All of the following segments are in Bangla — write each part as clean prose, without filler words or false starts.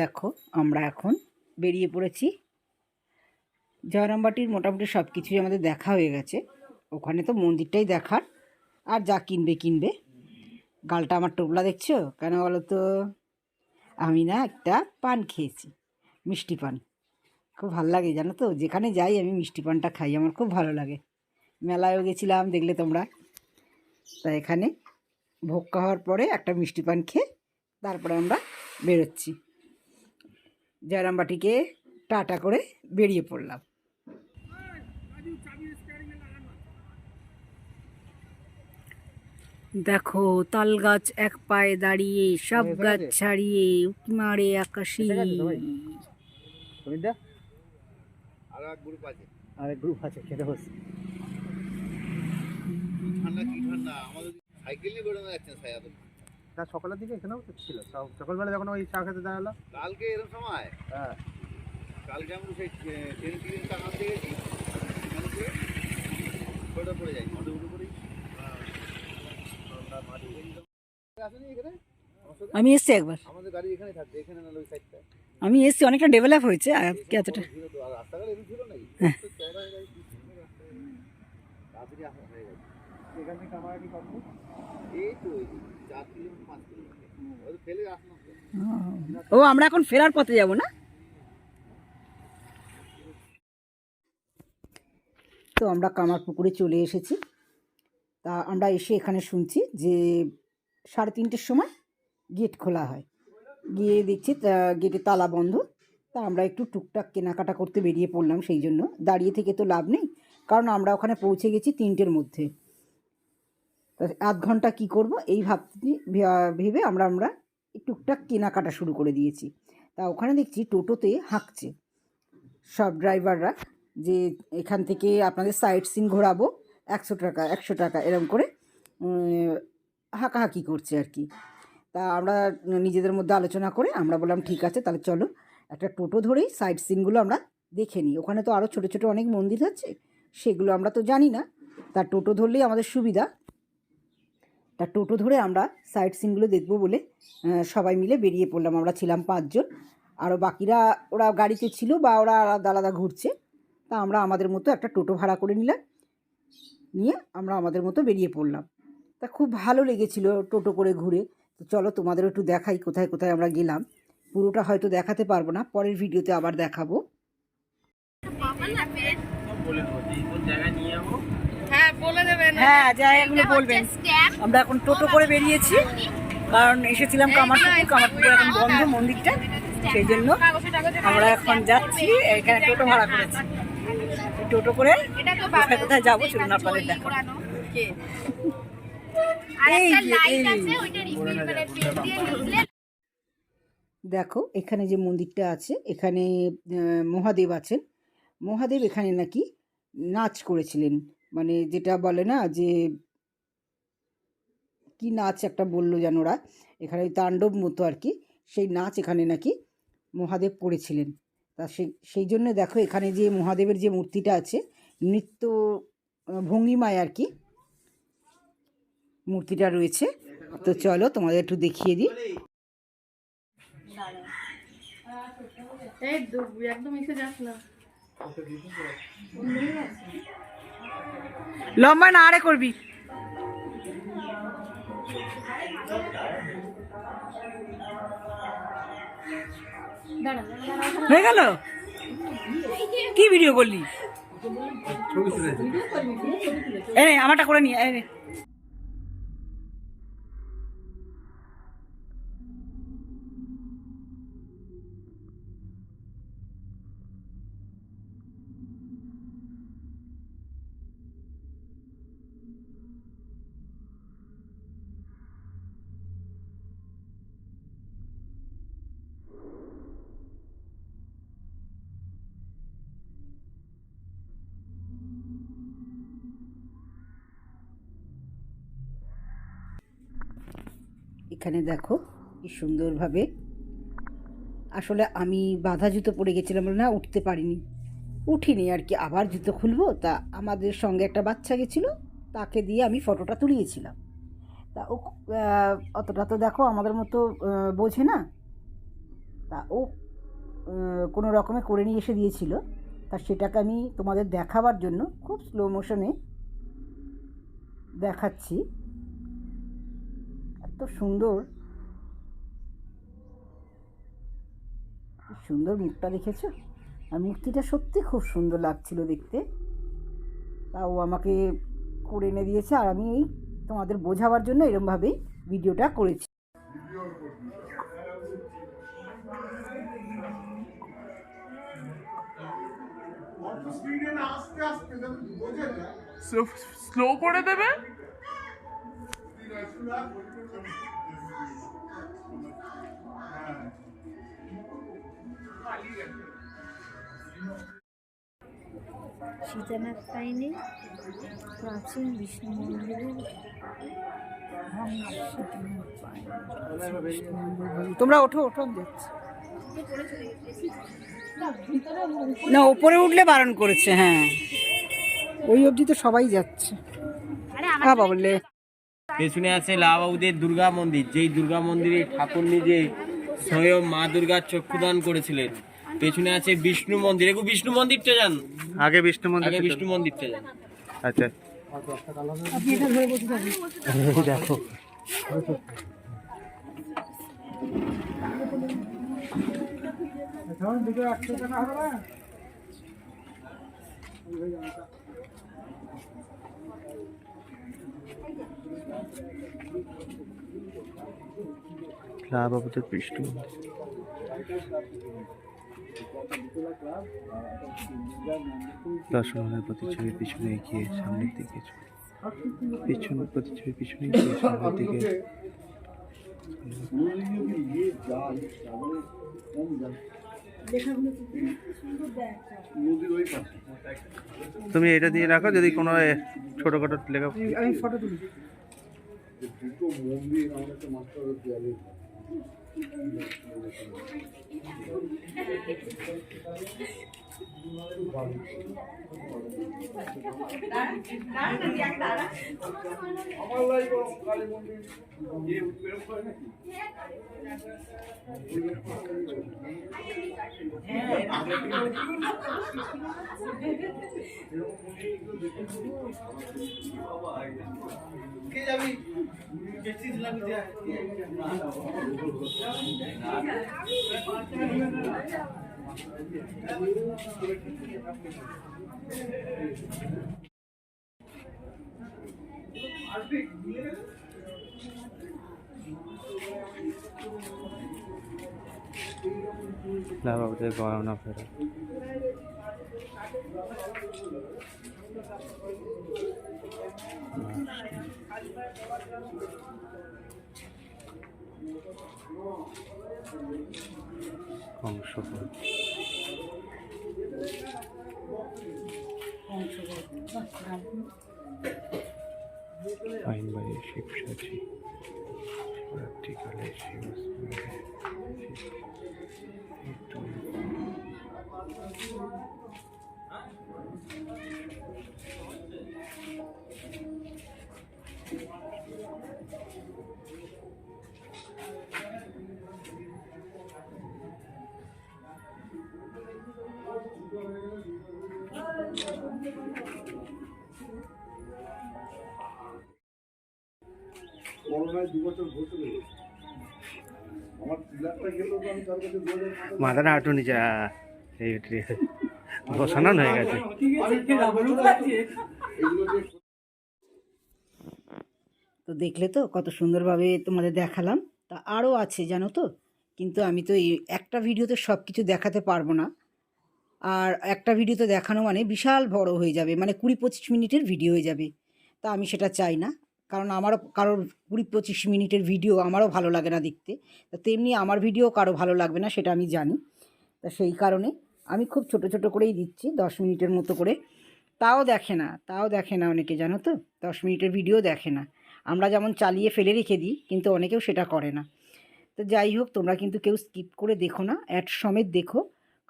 দেখো আমরা এখন বেরিয়ে পড়েছি। জয়রামবাটির মোটামুটি সব কিছুই আমাদের দেখা হয়ে গেছে। ওখানে তো মন্দিরটাই দেখার, আর যা কিনবে কিনবে। গালটা আমার টোপলা দেখছো কেন বলো তো? আমি না একটা পান খেয়েছি, মিষ্টি পান। খুব ভালো লাগে জানো তো, যেখানে যাই আমি মিষ্টি পানটা খাই, আমার খুব ভালো লাগে। মেলায়ও গেছিলাম, দেখলে তোমরা। তা এখানে ভোগ খাওয়ার পরে একটা মিষ্টি পান খেয়ে তারপরে আমরা বেরোচ্ছি। জয়রামবাটিকে টাটা করে বেরিয়ে পড়লাম। দেখো তাল গাছ এক পায়ে দাঁড়িয়ে, সব গাছ ছাড়িয়ে উঁকি মারে আকাশে। আরেক গ্রুপ আছে খেতে বসে। তা সকালের দিকে এখানেও তো ছিল, সকালবেলা যখন ওই চা খেতে দাঁড়ালো কালকে এরকম সময়। হ্যাঁ, কালকে আমরা সেই ট্রেন টাকা আনতে গেছি, ওটা পড়ে যাই মাঠে উঠে পড়ি। আমি এসছি একবার, আমাদের গাড়ি এখানে থাকবে, এখানে না ওই সাইডটা। আমি এসছি, অনেকটা ডেভেলপ হয়েছে আজকে এতটা। রাস্তাঘাট এরকম ছিল নাকি? চড়া হয়ে গেছে, তাড়াতাড়ি আসা হয়ে গেছে। এখান থেকে আমার কি করবো? এই তো 4 কিলোমিটার 5 কিলোমিটার ওই ফেলে আসলাম। ও আমরা এখন ফেরার পথে যাব না? তো আমরা কামারপুকুরে চলে এসেছি। তা আমরা এসে এখানে শুনছি যে 3:30-র সময় গেট খোলা হয়। গিয়ে দেখছি গেটে তালা বন্ধ। তা আমরা একটু টুকটাক কেনাকাটা করতে বেরিয়ে পড়লাম। সেই জন্য দাঁড়িয়ে থেকে তো লাভ নেই, কারণ আমরা ওখানে পৌঁছে গেছি 3টের মধ্যে। তা আধ ঘন্টা কী করব এই ভেবে আমরা টুকটাক কেনাকাটা শুরু করে দিয়েছি। তা ওখানে দেখছি টোটোতে হাঁকছে সব ড্রাইভাররা, যে এখান থেকে আপনাদের সাইট সিন ঘোরাবো, 100 টাকা 100 টাকা এরকম করে হাঁকাহাঁকি করছে আর কি। তা আমরা নিজেদের মধ্যে আলোচনা করে আমরা বললাম ঠিক আছে, তাহলে চলো একটা টোটো ধরেই সাইট সিনগুলো আমরা দেখে নিই। ওখানে তো আরও ছোটো ছোটো অনেক মন্দির আছে, সেগুলো আমরা তো জানি না। তার টোটো ধরলেই আমাদের সুবিধা। তা টোটো ধরে আমরা সাইট সিনগুলো দেখবো বলে সবাই মিলে বেরিয়ে পড়লাম। আমরা ছিলাম 5 জন, আরও বাকিরা ওরা গাড়িতে ছিল বা ওরা আলাদা আলাদা ঘুরছে। তা আমরা আমাদের মতো একটা টোটো ভাড়া করে নিলাম, নিয়ে আমরা আমাদের মতো বেরিয়ে পড়লাম। তা খুব ভালো লেগেছিল টোটো করে ঘুরে। তো চলো তোমাদেরও একটু দেখাই কোথায় কোথায় আমরা গেলাম। পুরোটা হয়তো দেখাতে পারবো না, পরের ভিডিওতে আবার দেখাবো। হ্যাঁ, জায়গাগুলো বলবেন। আমরা এখন টোটো করে বেরিয়েছি, কারণ এসেছিলাম কামারপুকুর এখন বন্ধ মন্দিরটা, সেই জন্য আমরা এখন যাচ্ছি। এখানে টোটো ভাড়া করেছি, টোটো করে কোথায় কোথায় যাবো চলুন আপনাদের দেখো। দেখো এখানে যে মন্দিরটা আছে, এখানে মহাদেব আছেন। মহাদেব এখানে নাকি নাচ করেছিলেন, মানে যেটা বলে না যে কি নাচ একটা বললো যেন ওরা, এখানে তাণ্ডব মতো আর কি, সেই নাচ এখানে নাকি মহাদেব করেছিলেন। তা সেই জন্য দেখো এখানে যে মহাদেবের যে মূর্তিটা আছে, নৃত্য ভঙ্গিমায় আর কি মূর্তিটা রয়েছে। তো চলো তোমাদের একটু দেখিয়ে দিই। লম্বা না আরে করবি। হয়ে গেল? কি ভিডিও করলি? আমারটা করে নিয়ে এখানে দেখো কি সুন্দরভাবে। আসলে আমি বাঁধা জুতো পরে গেছিলাম বলে না উঠতে পারিনি, উঠিনি আর কি। আবার জুতো খুলবো, তা আমাদের সঙ্গে একটা বাচ্চা গেছিলো, তাকে দিয়ে আমি ফটোটা তুলিয়েছিলাম। তা ও অতটা তো দেখো আমাদের মতো বোঝে না, তা ও কোনো রকমে করে নিয়ে এসে দিয়েছিল। তা সেটাকে আমি তোমাদের দেখাবার জন্য খুব স্লো মোশনে দেখাচ্ছি। এত সুন্দর, কি সুন্দর মুখটা দেখেছো? আর মূর্তিটা সত্যি খুব সুন্দর লাগছিল দেখতে। তা ও আমাকে করে এনে দিয়েছে, আর আমি এই তোমাদের বোঝাবার জন্য এরমভাবেই ভিডিওটা করেছি। স্লো করে দেবে। সীতানাথ পাইনি প্রাচীন বিষ্ণু মন্দিরের তোমরা ওঠো ওঠো, আমি দেখছি। না, ওপরে উঠলে বারণ করেছে। হ্যাঁ, ওই অবধি তো সবাই যাচ্ছে। বললে পেছনে আছে লাবাউদের দুর্গা মন্দির, যেই দুর্গা মন্দিরে ঠাকুর নিজে স্বয়ং মা দুর্গার চক্ষুদান করেছিলেন। পেছনে আছে বিষ্ণু মন্দির। এগো বিষ্ণু মন্দিরটা যান, আগে বিষ্ণু মন্দির, আগে বিষ্ণু মন্দিরটা যান। আচ্ছা দেখো বাবুদের বিষ্ণু মন্দির। দর্শনের প্রতিচ্ছবি পিছনে এগিয়ে সামনের দিকে, পিছন প্রতিচ্ছবি পিছনে এগিয়ে সামনের দিকে। তুমি এটা দিয়ে রাখো, যদি কোনো ছোটখাটো লেখা। আমি ফটো তুলি। দুটো মন্দির আমাদের একটা মাস্টার দেয়ালে আমার লাইফ কালী মন্দির কে যাবি বাবুদের গয়না ফেরা। কংসপদ, আইনবাড়ি শিবসাচী, রাত্রিকালে করোনায় 2 বছর বসে গেল আমার টিলারটা গেল তো আমি তার কাছে 2000 মাথাটা হাঁটু নিচে বসানো হয়ে গেছে। তো দেখলে তো কত সুন্দরভাবে তোমাদের দেখালাম। তা আরও আছে জানো তো, কিন্তু আমি তো এই একটা ভিডিওতে সব কিছু দেখাতে পারবো না। আর একটা ভিডিওতে দেখানো মানে বিশাল বড় হয়ে যাবে, মানে 20-25 মিনিটের ভিডিও হয়ে যাবে। তা আমি সেটা চাই না, কারণ আমারও কারোর 20-25 মিনিটের ভিডিও আমারও ভালো লাগে না দেখতে। তা তেমনি আমার ভিডিও কারো ভালো লাগবে না, সেটা আমি জানি। তা সেই কারণে আমি খুব ছোট ছোট করেই দিচ্ছি, 10 মিনিটের মতো করে। তাও দেখে না অনেকে, জানো তো, 10 মিনিটের ভিডিও দেখে না। আমরা যেমন চালিয়ে ফেলে রেখে দিই, কিন্তু অনেকেও সেটা করে না। তো যাই হোক, তোমরা কিন্তু কেউ স্কিপ করে দেখো না, অ্যাড সমেত দেখো।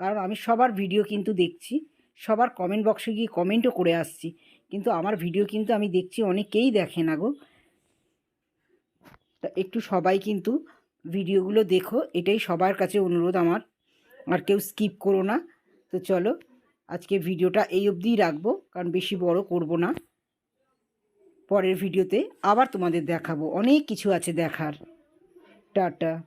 কারণ আমি সবার ভিডিও কিন্তু দেখছি, সবার কমেন্ট বক্সে গিয়ে কমেন্টও করে আসছি, কিন্তু আমার ভিডিও কিন্তু আমি দেখছি অনেকেই দেখে না গো। তা একটু সবাই কিন্তু ভিডিওগুলো দেখো, এটাই সবার কাছে অনুরোধ আমার। আর কেউ স্কিপ করো না। তো চলো আজকে ভিডিওটা এই অবধিই রাখবো, কারণ বেশি বড় করব না। পরের ভিডিওতে আবার তোমাদের দেখাবো, অনেক কিছু আছে দেখার। টাটা।